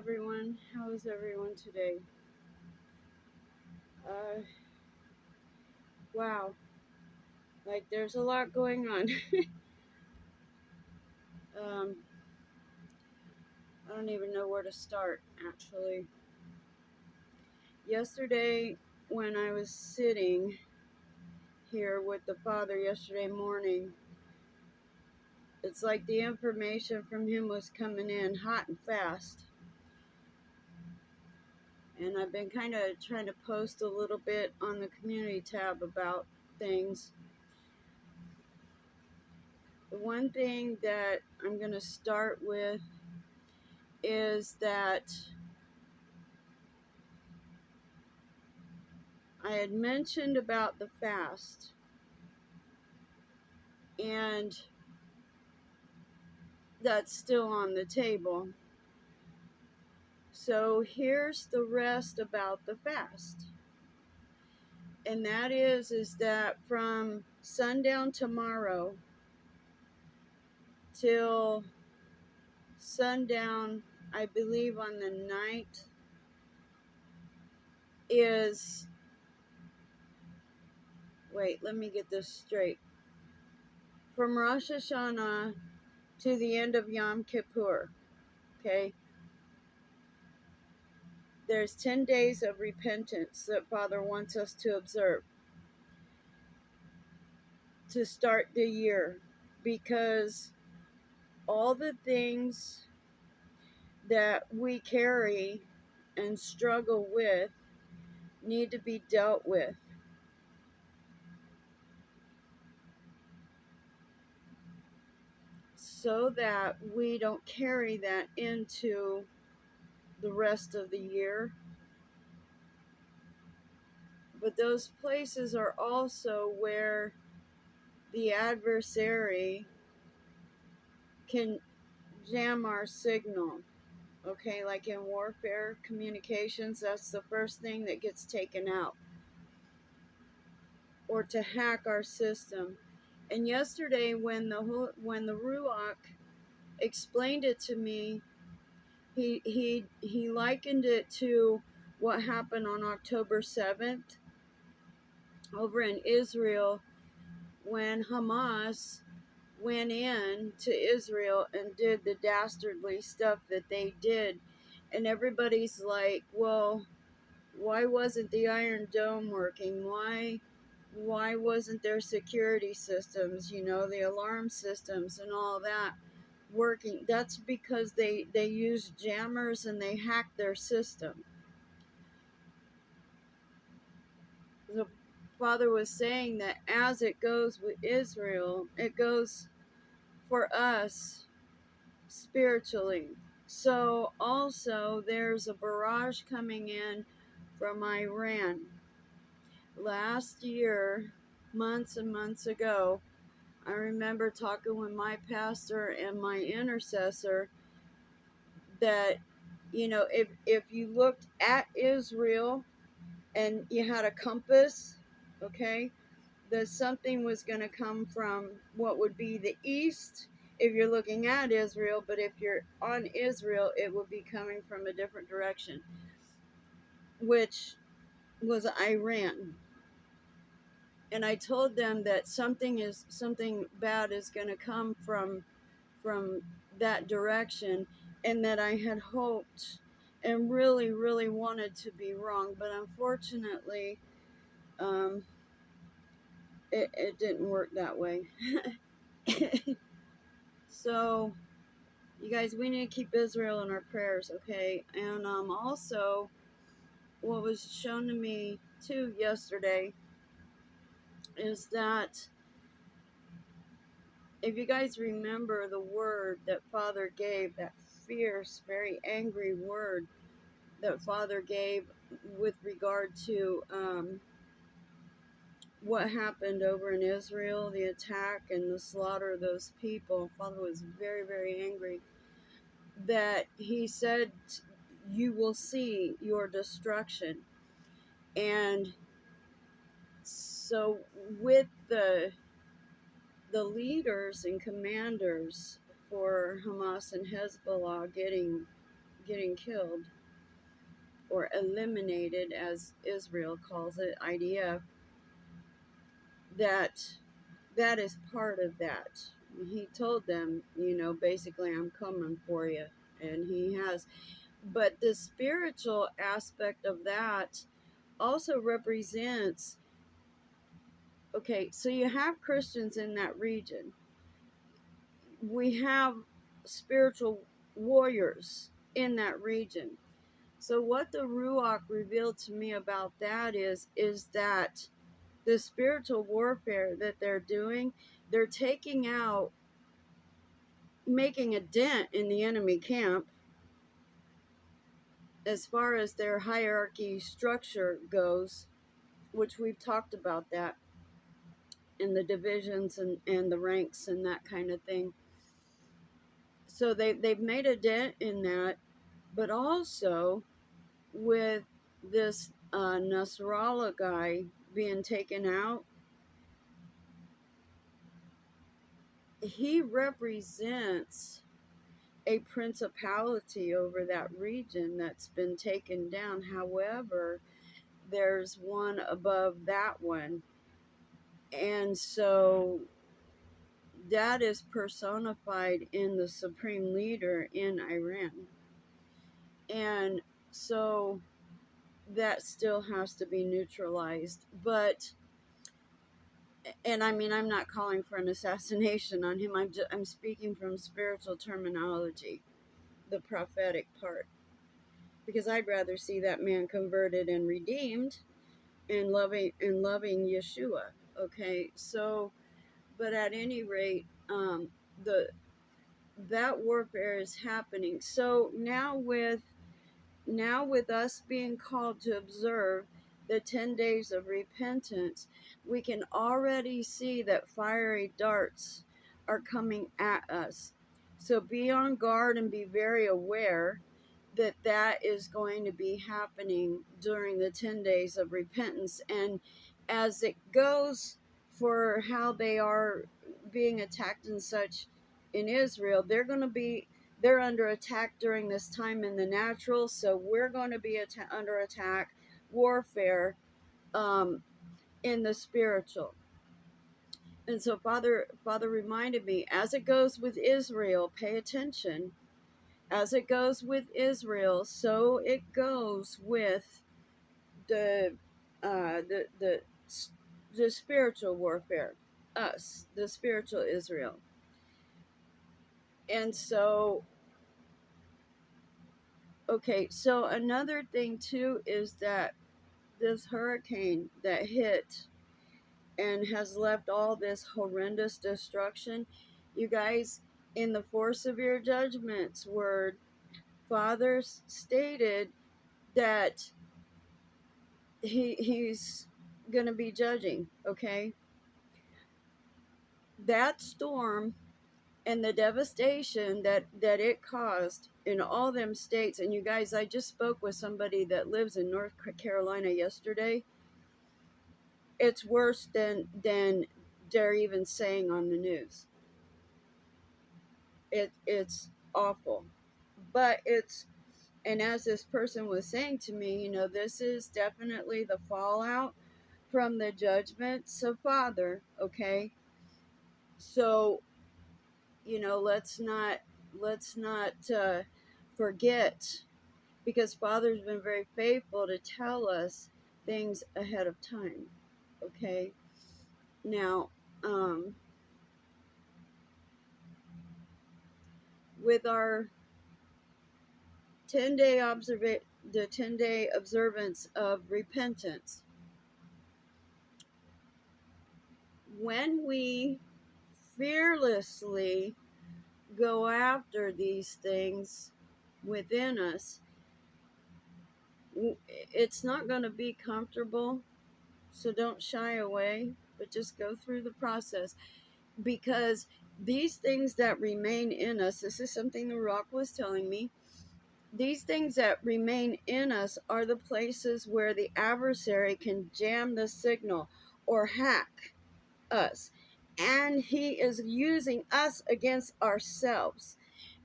everyone. How is everyone today? Uh, wow, like there's a lot going on. um, I don't even know where to start, actually. Yesterday, when I was sitting here with the Father yesterday morning, it's like the information from him was coming in hot and fast. And I've been kind of trying to post a little bit on the community tab about things. The one thing that I'm going to start with is that I had mentioned about the fast, and that's still on the table. So here's the rest about the fast. And that is that from sundown tomorrow till sundown, I believe on the night, is, wait, let me get this straight. From Rosh Hashanah to the end of Yom Kippur, okay? There's 10 days of repentance that Father wants us to observe to start the year, because all the things that we carry and struggle with need to be dealt with, so that we don't carry that into the rest of the year. But those places are also where the adversary can jam our signal. Okay, like in warfare communications, that's the first thing that gets taken out, or to hack our system. And yesterday, when the Ruach explained it to me, he likened it to what happened on October 7th over in Israel, when Hamas went in to Israel and did the dastardly stuff that they did. And everybody's like, well, why wasn't the Iron Dome working? Why wasn't there security systems, the alarm systems and all that working? That's because they used jammers and they hacked their system. The Father was saying that as it goes with Israel, it goes for us spiritually. So also there's a barrage coming in from Iran. Last year, months and months ago, I remember talking with my pastor and my intercessor that, if you looked at Israel and you had a compass, okay, that something was going to come from what would be the east if you're looking at Israel, but if you're on Israel, it would be coming from a different direction, which was Iran. And I told them that something bad is going to come from that direction, and that I had hoped and really, really wanted to be wrong, but unfortunately, um, it didn't work that way. So, you guys, we need to keep Israel in our prayers, okay? And also, what was shown to me too yesterday is that, if you guys remember the word that Father gave, that fierce, very angry word that Father gave with regard to what happened over in Israel, the attack and the slaughter of those people, Father was very, very angry. That he said, you will see your destruction. And so with the leaders and commanders for Hamas and Hezbollah getting getting killed or eliminated, as Israel calls it, IDF, that is part of that. He told them, basically, I'm coming for you. And he has. But the spiritual aspect of that also represents, okay, so you have Christians in that region. We have spiritual warriors in that region. So what the Ruach revealed to me about that is that the spiritual warfare that they're doing, they're taking out, making a dent in the enemy camp as far as their hierarchy structure goes, which we've talked about that in the divisions and the ranks and that kind of thing. So they've made a dent in that, but also with this Nasrallah guy being taken out, he represents a principality over that region that's been taken down. However, there's one above that one. And so that is personified in the supreme leader in Iran. And so that still has to be neutralized. But, and I mean, I'm not calling for an assassination on him. I'm speaking from spiritual terminology, the prophetic part. Because I'd rather see that man converted and redeemed and loving Yeshua. Okay, so, but at any rate, the that warfare is happening. So now with us being called to observe the 10 days of repentance, we can already see that fiery darts are coming at us. So be on guard and be very aware that that is going to be happening during the 10 days of repentance. And as it goes for how they are being attacked and such in Israel, they're under attack during this time in the natural, so we're going to be under attack, warfare, in the spiritual. And so Father reminded me, as it goes with Israel, pay attention. As it goes with Israel, so it goes with the the spiritual warfare, us, the spiritual Israel. And so, okay, so another thing too is that this hurricane that hit and has left all this horrendous destruction, you guys, in the 4 severe judgments word, Father stated that he's going to be judging, okay? That storm and the devastation that it caused in all them states, and you guys, I just spoke with somebody that lives in North Carolina yesterday. It's worse than they're even saying on the news. It's awful, but and as this person was saying to me, this is definitely the fallout from the judgments of Father, okay? So, let's not forget, because Father's been very faithful to tell us things ahead of time, okay? Now, with our 10-day the 10-day observance of repentance, when we fearlessly go after these things within us, it's not going to be comfortable, so don't shy away, but just go through the process, because these things that remain in us, this is something the Rock was telling me, these things that remain in us are the places where the adversary can jam the signal or hack us. And he is using us against ourselves.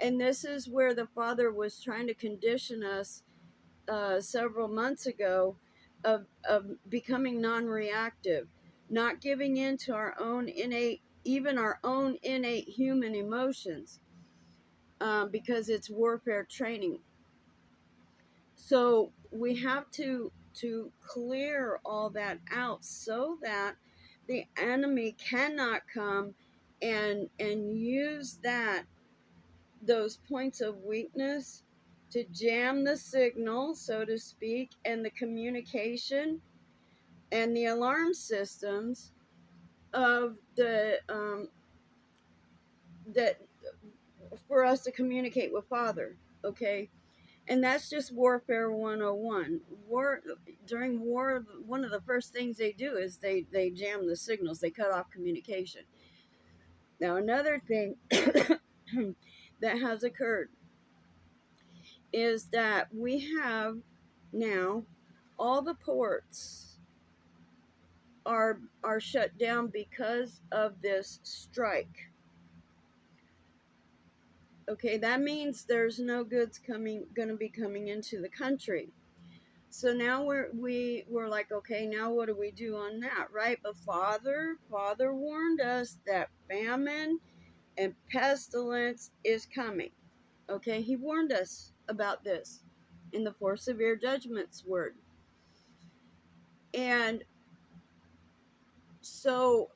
And this is where the Father was trying to condition us several months ago of becoming non-reactive, not giving in to our own innate, even our own innate human emotions, because it's warfare training. So we have to clear all that out so that the enemy cannot come and use those points of weakness to jam the signal, so to speak, and the communication and the alarm systems of that for us to communicate with Father. Okay, and that's just warfare 101. During war, one of the first things they do is they jam the signals, they cut off communication. Now another thing that has occurred is that we have now all the ports are shut down because of this strike. Okay, that means there's no goods going to be coming into the country. So now we're like, okay, now what do we do on that, right? But Father warned us that famine and pestilence is coming. Okay, he warned us about this in the 4 severe judgments word. And so,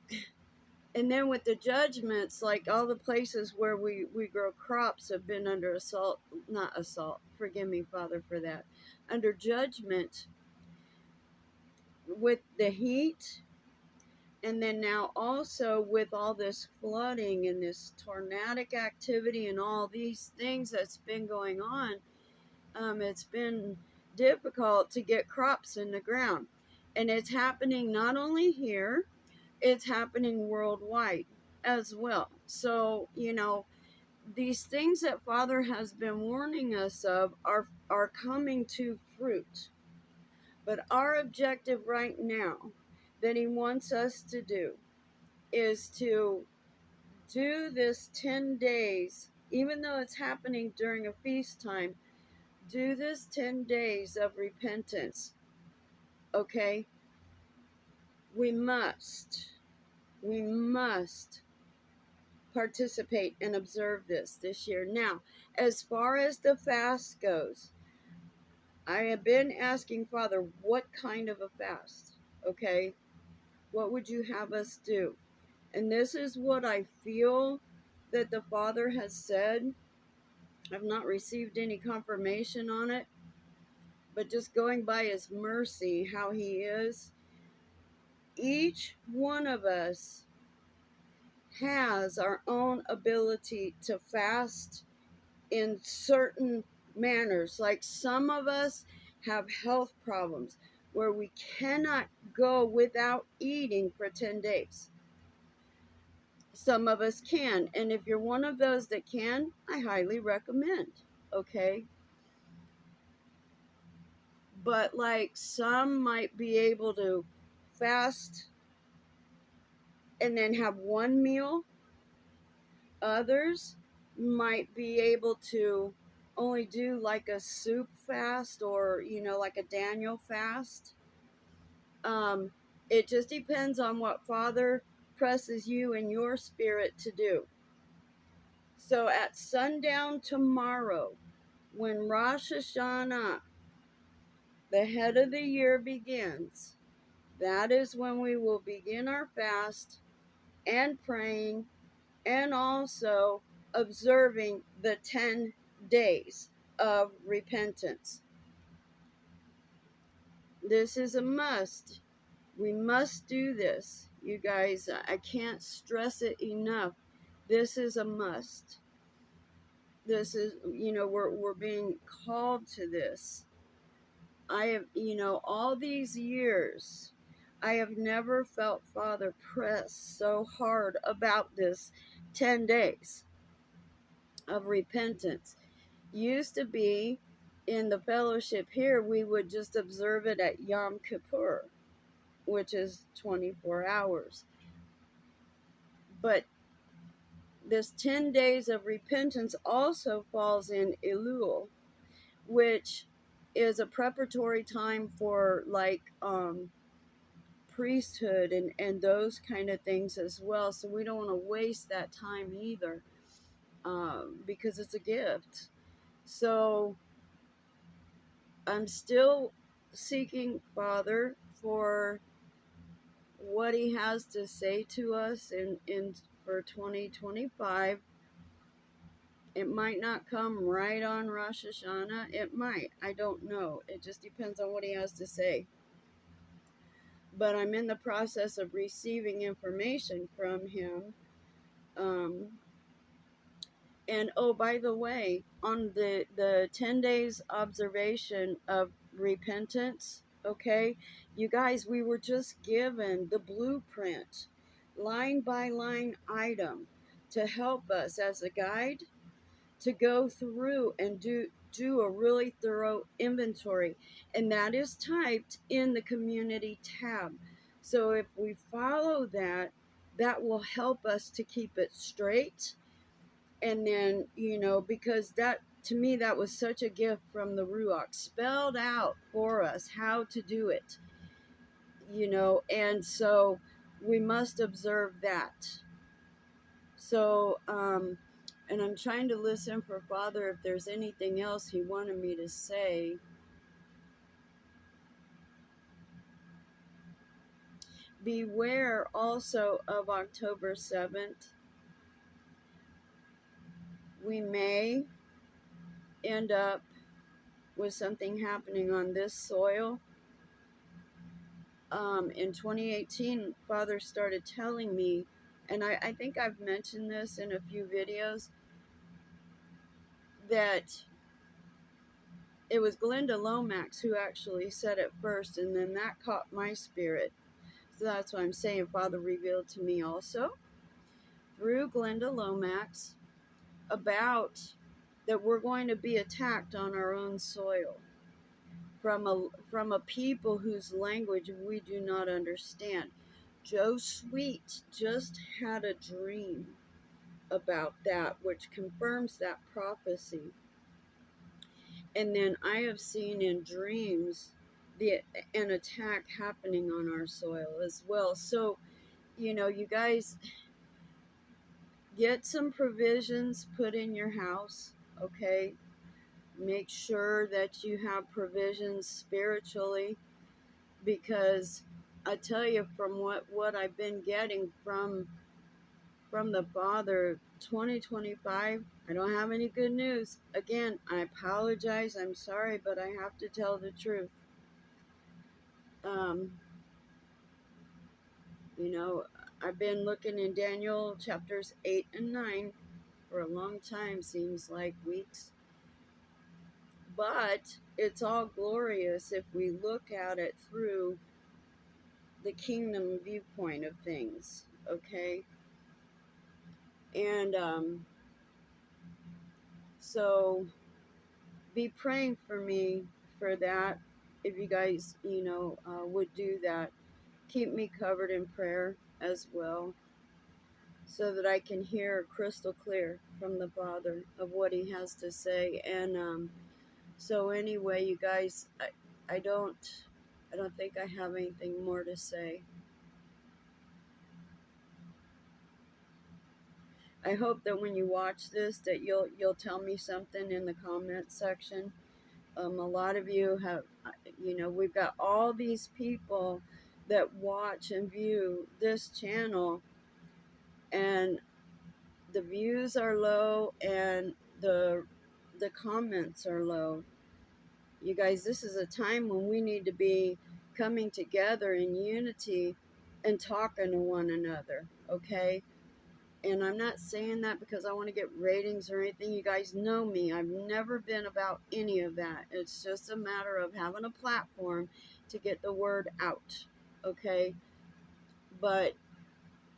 and then with the judgments, like all the places where we grow crops have been under assault, not assault, forgive me, Father, for that, under judgment with the heat. And then now also with all this flooding and this tornadic activity and all these things that's been going on, it's been difficult to get crops in the ground. And it's happening not only here, it's happening worldwide as well. So, these things that Father has been warning us of are coming to fruit. But our objective right now that he wants us to do is to do this 10 days, even though it's happening during a feast time, do this 10 days of repentance. Okay? We must participate and observe this year. Now, as far as the fast goes, I have been asking Father, what kind of a fast? Okay? What would you have us do? And this is what I feel that the Father has said. I've not received any confirmation on it, but just going by his mercy, how he is, each one of us has our own ability to fast in certain manners. Like some of us have health problems where we cannot go without eating for 10 days. Some of us can. And if you're one of those that can, I highly recommend. Okay? But like some might be able to fast and then have one meal. Others might be able to only do like a soup fast or, like a Daniel fast. It just depends on what Father presses you in your spirit to do. So at sundown tomorrow, when Rosh Hashanah, the head of the year, begins, that is when we will begin our fast and praying and also observing the 10 days of repentance. This is a must. We must do this. You guys, I can't stress it enough. This is a must. This is, we're being called to this. I have, all these years, I have never felt Father press so hard about this 10 days of repentance. Used to be in the fellowship here, we would just observe it at Yom Kippur, which is 24 hours. But this 10 days of repentance also falls in Elul, which is a preparatory time for like priesthood and those kind of things as well. So we don't want to waste that time either, because it's a gift. So I'm still seeking Father for what He has to say to us in for 2025. It might not come right on Rosh Hashanah. It might. I don't know. It just depends on what He has to say. But I'm in the process of receiving information from Him. And oh, by the way, on the 10 days observation of repentance, okay, you guys, we were just given the blueprint, line by line item, to help us as a guide to go through and do a really thorough inventory, and that is typed in the community tab. So if we follow that, that will help us to keep it straight. And then, because that, to me, that was such a gift from the Ruach, spelled out for us how to do it, and so we must observe that. So, and I'm trying to listen for Father if there's anything else He wanted me to say. Beware also of October 7th. We may end up with something happening on this soil. In 2018, Father started telling me, and I think I've mentioned this in a few videos, that it was Glenda Lomax who actually said it first, and then that caught my spirit. So that's why I'm saying Father revealed to me also through Glenda Lomax about that we're going to be attacked on our own soil from a people whose language we do not understand. Joe Sweet just had a dream about that, which confirms that prophecy. And then I have seen in dreams an attack happening on our soil as well. So, you guys, get some provisions put in your house, okay? Make sure that you have provisions spiritually, because I tell you, from what I've been getting from the Father, 2025, I don't have any good news. Again, I apologize. I'm sorry, but I have to tell the truth. Um, I've been looking in Daniel chapters 8 and 9 for a long time, seems like weeks. But it's all glorious if we look at it through the kingdom viewpoint of things, okay? And so be praying for me for that. If you guys, would do that, keep me covered in prayer as well, so that I can hear crystal clear from the Father of what He has to say. And so anyway, you guys, I don't think I have anything more to say. I hope that when you watch this, that you'll tell me something in the comment section. A lot of you have, we've got all these people that watch and view this channel, and the views are low and the comments are low. You guys, this is a time when we need to be coming together in unity and talking to one another, okay? And I'm not saying that because I want to get ratings or anything. You guys know me. I've never been about any of that. It's just a matter of having a platform to get the word out, okay? But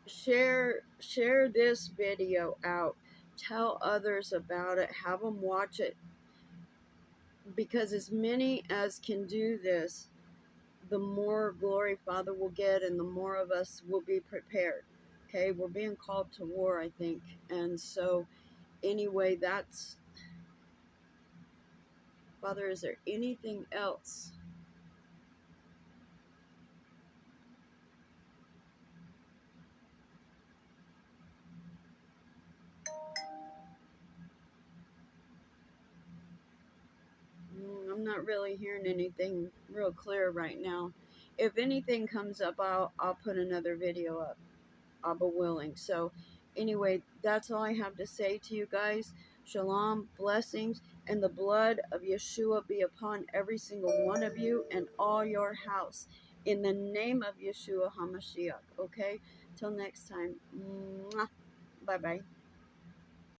share this video out. Tell others about it. Have them watch it. Because as many as can do this, the more glory Father will get, and the more of us will be prepared. Okay, we're being called to war, I think. And so, anyway, that's, Father, is there anything else? I'm not really hearing anything real clear right now. If anything comes up, I'll put another video up. Abba willing. So, anyway, that's all I have to say to you guys. Shalom, blessings, and the blood of Yeshua be upon every single one of you and all your house. In the name of Yeshua HaMashiach. Okay? Till next time. Bye bye.